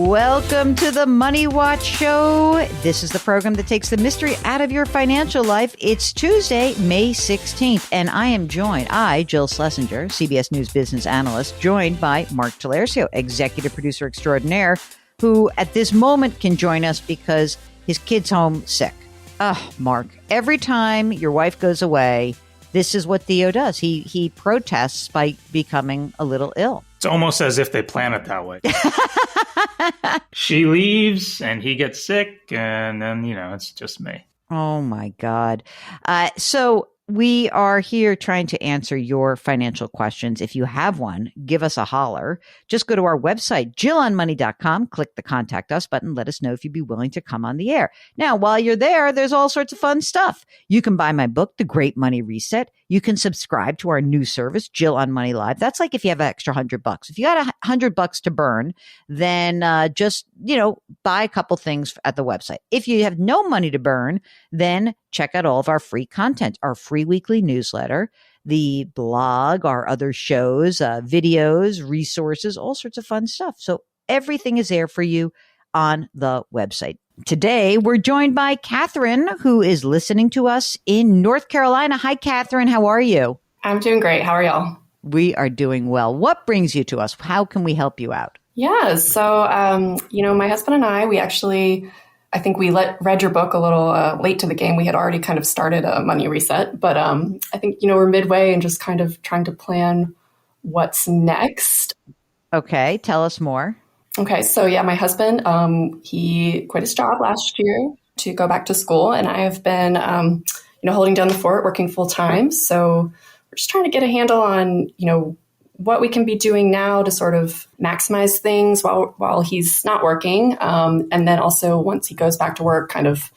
Welcome to the Money Watch Show. This is the program that takes the mystery out of your financial life. It's Tuesday, May 16th, and I am joined, Jill Schlesinger, CBS News business analyst, joined by Mark Talercio, executive producer extraordinaire, who at this moment can join us because his kid's home sick. Mark, every time your wife goes away, this is what Theo does. He protests by becoming a little ill. It's almost as if they plan it that way. She leaves and he gets sick, and then, it's just me. Oh, my God. So we are here trying to answer your financial questions. If you have one, give us a holler. Just go to our website, jillonmoney.com, click the Contact Us button. Let us know if you'd be willing to come on the air. Now, while you're there, there's all sorts of fun stuff. You can buy my book, The Great Money Reset. You can subscribe to our new service, Jill on Money Live. That's like if you have an extra $100. If you got $100 to burn, then just, buy a couple things at the website. If you have no money to burn, then check out all of our free content, our free weekly newsletter, the blog, our other shows, videos, resources, all sorts of fun stuff. So everything is there for you on the website. Today, we're joined by Catherine, who is listening to us in North Carolina. Hi, Catherine. How are you? I'm doing great. How are y'all? We are doing well. What brings you to us? How can we help you out? Yeah. So, my husband and I think we read your book a little late to the game. We had already kind of started a money reset, but I think, we're midway and just kind of trying to plan what's next. Okay. Tell us more. Okay. So yeah, my husband, he quit his job last year to go back to school, and I have been, holding down the fort, working full time. So we're just trying to get a handle on, what we can be doing now to sort of maximize things while he's not working. And then also once he goes back to work, kind of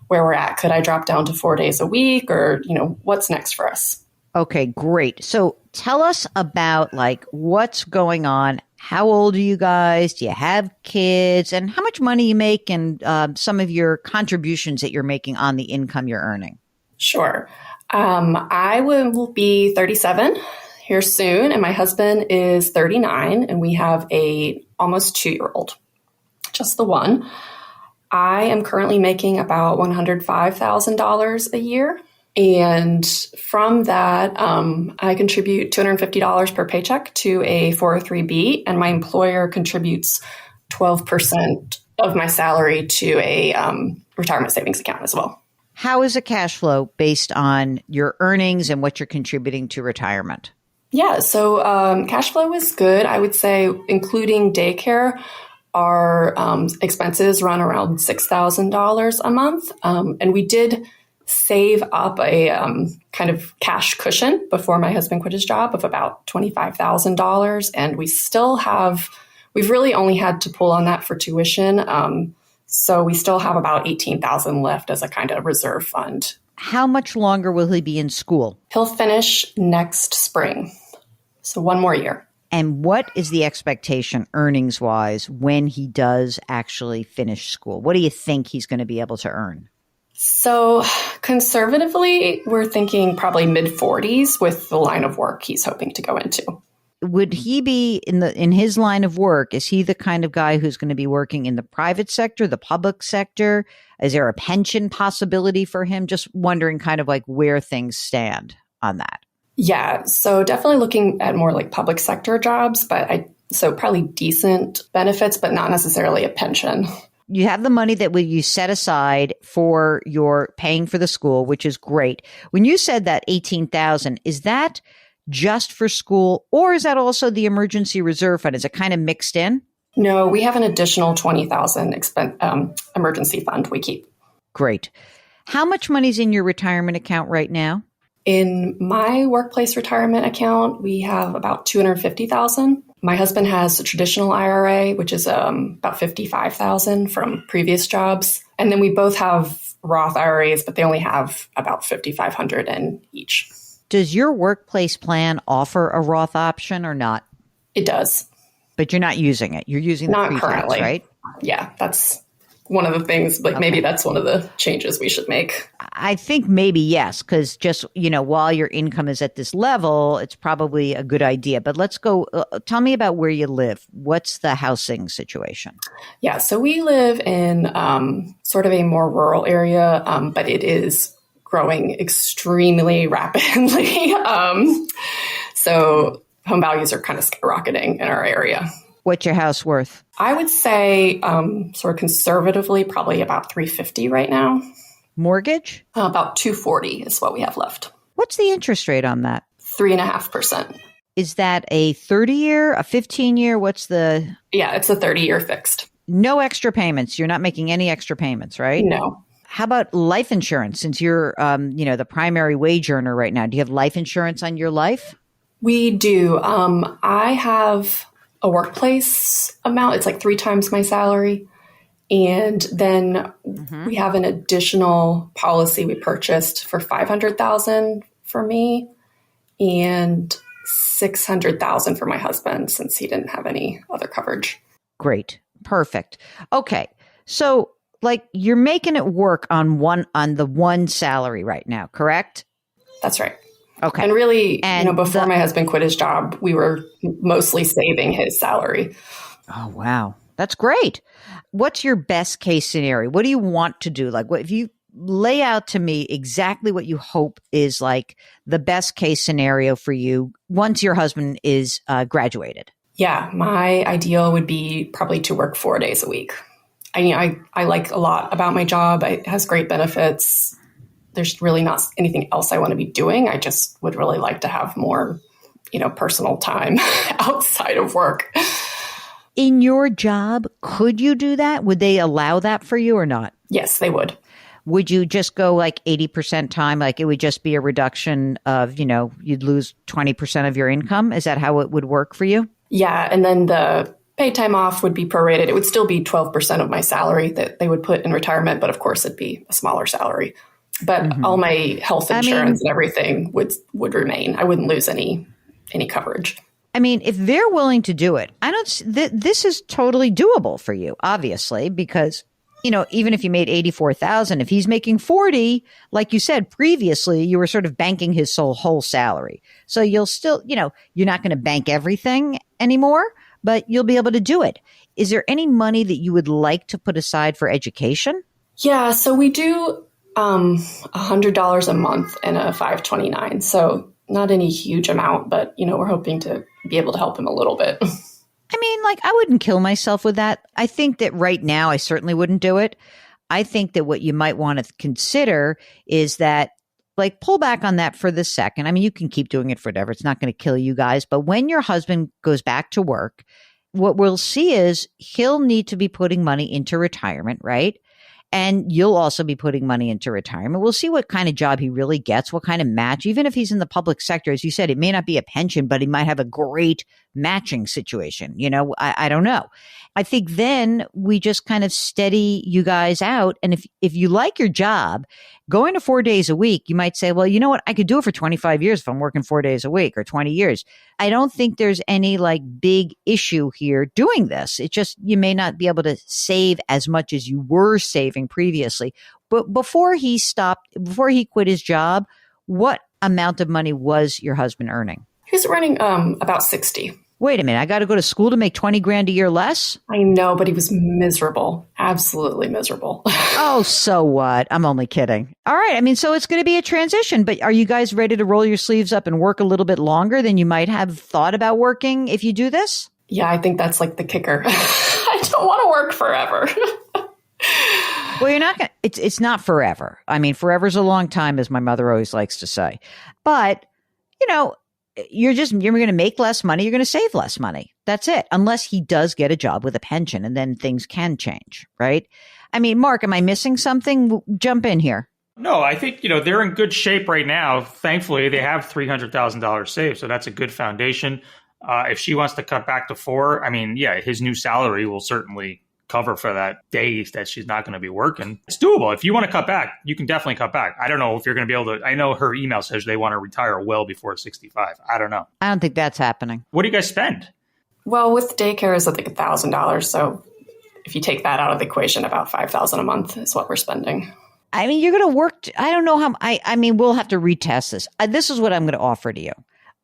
where we're at. Could I drop down to 4 days a week, or, what's next for us? Okay, great. So tell us about what's going on. How old are you guys? Do you have kids? And how much money you make, and some of your contributions that you're making on the income you're earning? Sure. I will be 37 here soon, and my husband is 39, and we have a almost 2-year-old, just the one. I am currently making about $105,000 a year. And from that, I contribute $250 per paycheck to a 403B, and my employer contributes 12% of my salary to a retirement savings account as well. How is the cash flow based on your earnings and what you're contributing to retirement? Yeah, so cash flow is good. I would say, including daycare, our expenses run around $6,000 a month. And we did save up a kind of cash cushion before my husband quit his job of about $25,000. And we've really only had to pull on that for tuition. So we still have about $18,000 left as a kind of reserve fund. How much longer will he be in school? He'll finish next spring. So 1 more year. And what is the expectation earnings-wise when he does actually finish school? What do you think he's going to be able to earn? So conservatively, we're thinking probably mid-40s with the line of work he's hoping to go into. Would he be in his line of work? Is he the kind of guy who's going to be working in the private sector, the public sector? Is there a pension possibility for him? Just wondering kind of where things stand on that. Yeah, so definitely looking at more public sector jobs, so probably decent benefits, but not necessarily a pension. You have the money that you set aside for your paying for the school, which is great. When you said that $18,000, is that just for school, or is that also the emergency reserve fund? Is it kind of mixed in? No, we have an additional $20,000 emergency fund we keep. Great. How much money's in your retirement account right now? In my workplace retirement account, we have about $250,000. My husband has a traditional IRA, which is about $55,000 from previous jobs. And then we both have Roth IRAs, but they only have about $5,500 in each. Does your workplace plan offer a Roth option or not? It does. But you're not using it. You're using the not pre-tax, currently, right? Yeah, that's one of the things, like maybe that's one of the changes we should make. I think maybe yes, because just, while your income is at this level, it's probably a good idea. But let's go, tell me about where you live. What's the housing situation? Yeah, so we live in sort of a more rural area, but it is growing extremely rapidly. So home values are kind of skyrocketing in our area. What's your house worth? I would say sort of conservatively, probably about $350 right now. Mortgage? About $240 is what we have left. What's the interest rate on that? 3.5%. Is that a 30-year, a 15-year? What's the... Yeah, it's a 30-year fixed. No extra payments. You're not making any extra payments, right? No. How about life insurance? Since you're, the primary wage earner right now, do you have life insurance on your life? We do. I have a workplace amount. It's like 3 times my salary. And then we have an additional policy we purchased for $500,000 for me and $600,000 for my husband since he didn't have any other coverage. Great. Perfect. Okay. So you're making it work on the one salary right now, correct? That's right. Okay. And really, before my husband quit his job, we were mostly saving his salary. Oh, wow. That's great. What's your best case scenario? What do you want to do? What if you lay out to me exactly what you hope is the best case scenario for you once your husband is graduated? Yeah, my ideal would be probably to work 4 days a week. I like a lot about my job. It has great benefits. There's really not anything else I want to be doing. I just would really like to have more, personal time outside of work. In your job, could you do that? Would they allow that for you or not? Yes, they would. Would you just go 80% time? It would just be a reduction of, you'd lose 20% of your income? Is that how it would work for you? Yeah. And then the paid time off would be prorated. It would still be 12% of my salary that they would put in retirement. But of course, it'd be a smaller salary. But all my health insurance and everything would remain. I wouldn't lose any coverage. I mean, if they're willing to do it, this is totally doable for you, obviously, because, even if you made $84,000, if he's making $40,000, like you said previously, you were sort of banking his whole salary. So you'll still, you're not going to bank everything anymore, but you'll be able to do it. Is there any money that you would like to put aside for education? Yeah, so we do $100 a month and a 529. So not any huge amount, but, we're hoping to be able to help him a little bit. I mean, I wouldn't kill myself with that. I think that right now, I certainly wouldn't do it. I think that what you might want to consider is that, pull back on that for the second. I mean, you can keep doing it forever. It's not going to kill you guys. But when your husband goes back to work, what we'll see is he'll need to be putting money into retirement, right? And you'll also be putting money into retirement. We'll see what kind of job he really gets, what kind of match. Even if he's in the public sector, as you said, it may not be a pension, but he might have a great matching situation. I don't know. I think then we just kind of steady you guys out. And if you like your job, going to 4 days a week, you might say, well, you know what? I could do it for 25 years if I'm working 4 days a week or 20 years. I don't think there's any big issue here doing this. It's just you may not be able to save as much as you were saving previously. But before he quit his job, what amount of money was your husband earning? He was earning about 60. Wait a minute. I got to go to school to make 20 grand a year less? I know, but he was miserable. Absolutely miserable. Oh, so what? I'm only kidding. All right. I mean, so it's going to be a transition, but are you guys ready to roll your sleeves up and work a little bit longer than you might have thought about working if you do this? Yeah, I think that's the kicker. I don't want to work forever. Well, you're not going to, it's not forever. I mean, forever's a long time, as my mother always likes to say. But, you're going to make less money. You're going to save less money. That's it. Unless he does get a job with a pension, and then things can change, right? I mean, Mark, am I missing something? Jump in here. No, I think, they're in good shape right now. Thankfully, they have $300,000 saved. So that's a good foundation. If she wants to cut back to 4, I mean, yeah, his new salary will certainly cover for that days that she's not going to be working. It's doable. If you want to cut back, you can definitely cut back. I don't know if you're going to be able to. I know her email says they want to retire well before 65. I don't know. I don't think that's happening. What do you guys spend? Well, with daycare is I think $1,000. So if you take that out of the equation, about $5,000 a month is what we're spending. I mean, you're going to work. I don't know how. I mean, we'll have to retest this. This is what I'm going to offer to you.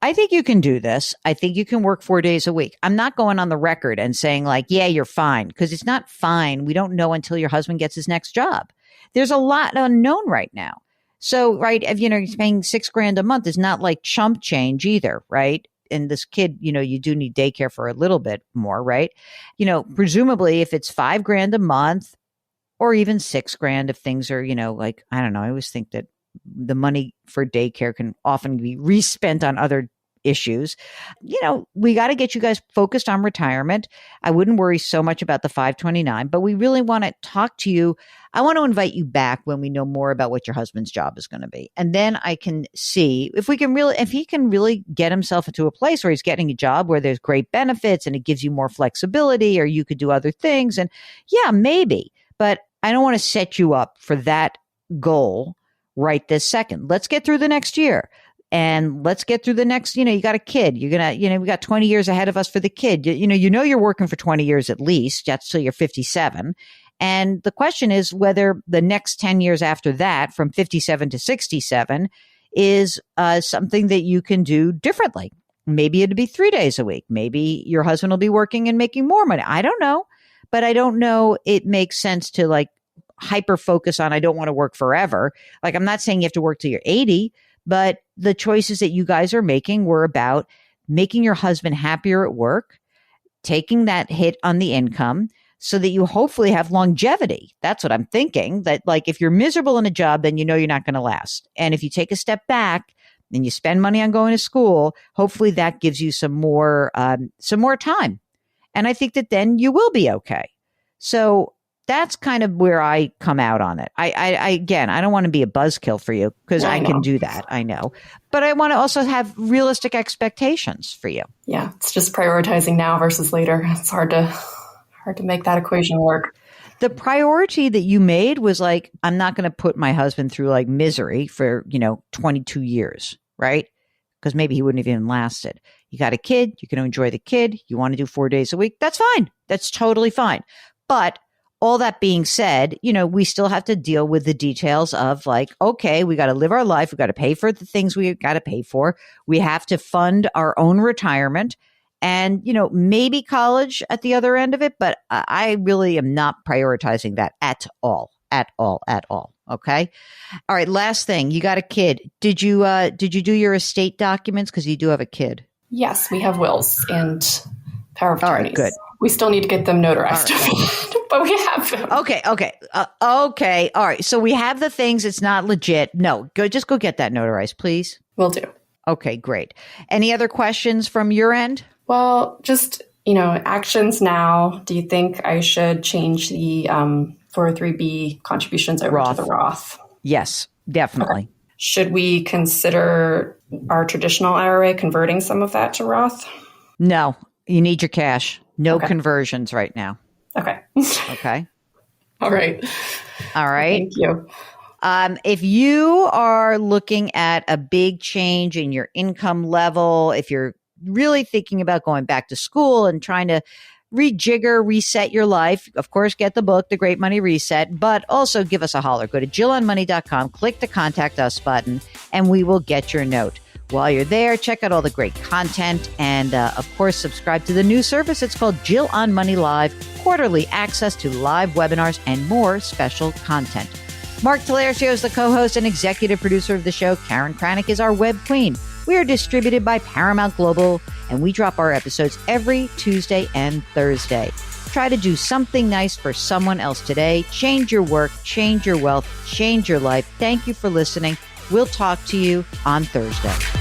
I think you can do this. I think you can work 4 days a week. I'm not going on the record and saying like, yeah, you're fine, because it's not fine. We don't know until your husband gets his next job. There's a lot unknown right now. So, right, if you're paying $6,000 a month is not like chump change either, right? And this kid, you do need daycare for a little bit more, right? Presumably if it's $5,000 a month or even $6,000, if things are, like, I don't know. I always think that the money for daycare can often be respent on other issues. We got to get you guys focused on retirement. I wouldn't worry so much about the 529, but we really want to talk to you. I want to invite you back when we know more about what your husband's job is going to be. And then I can see if he can really get himself into a place where he's getting a job where there's great benefits and it gives you more flexibility, or you could do other things. And yeah, maybe, but I don't want to set you up for that goal right this second. Let's get through the next year. And let's get through the next, you got a kid. You're going to, we got 20 years ahead of us for the kid. You're working for 20 years at least. That's till you're 57. And the question is whether the next 10 years after that, from 57 to 67, is something that you can do differently. Maybe it'd be 3 days a week. Maybe your husband will be working and making more money. I don't know. But I don't know it makes sense to like hyper focus on, I don't want to work forever. Like, I'm not saying you have to work till you're 80, but the choices that you guys are making were about making your husband happier at work, taking that hit on the income so that you hopefully have longevity. That's what I'm thinking, that like if you're miserable in a job, then you're not going to last. And if you take a step back and you spend money on going to school, hopefully that gives you some more time. And I think that then you will be okay. So that's kind of where I come out on it. I don't want to be a buzzkill for you, because I can do that. I know. But I want to also have realistic expectations for you. Yeah. It's just prioritizing now versus later. It's hard to make that equation work. The priority that you made was like, I'm not going to put my husband through like misery for, 22 years, right? Because maybe he wouldn't have even lasted. You got a kid, you can enjoy the kid, you want to do 4 days a week, that's fine. That's totally fine. But all that being said, we still have to deal with the details of like, okay, we got to live our life. We got to pay for the things we got to pay for. We have to fund our own retirement and, maybe college at the other end of it. But I really am not prioritizing that at all. Okay. All right. Last thing. You got a kid. Did you do your estate documents? Because you do have a kid. Yes, we have wills and power of attorneys. All right, good. We still need to get them notarized, but we have them. Okay. Okay. All right. So we have the things. It's not legit. No, just go get that notarized, please. Will do. Okay, great. Any other questions from your end? Well, just, actions now. Do you think I should change the 403B contributions over to the Roth? Yes, definitely. Okay. Should we consider our traditional IRA converting some of that to Roth? No, you need your cash. No conversions right now. Okay. Okay. All right. Thank you. If you are looking at a big change in your income level, if you're really thinking about going back to school and trying to reset your life, of course, get the book, The Great Money Reset, but also give us a holler. Go to JillOnMoney.com, click the Contact Us button, and we will get your note. While you're there, check out all the great content and, of course, subscribe to the new service. It's called Jill on Money Live, quarterly access to live webinars and more special content. Mark Talercio is the co-host and executive producer of the show. Karen Kranick is our web queen. We are distributed by Paramount Global, and we drop our episodes every Tuesday and Thursday. Try to do something nice for someone else today. Change your work, change your wealth, change your life. Thank you for listening. We'll talk to you on Thursday.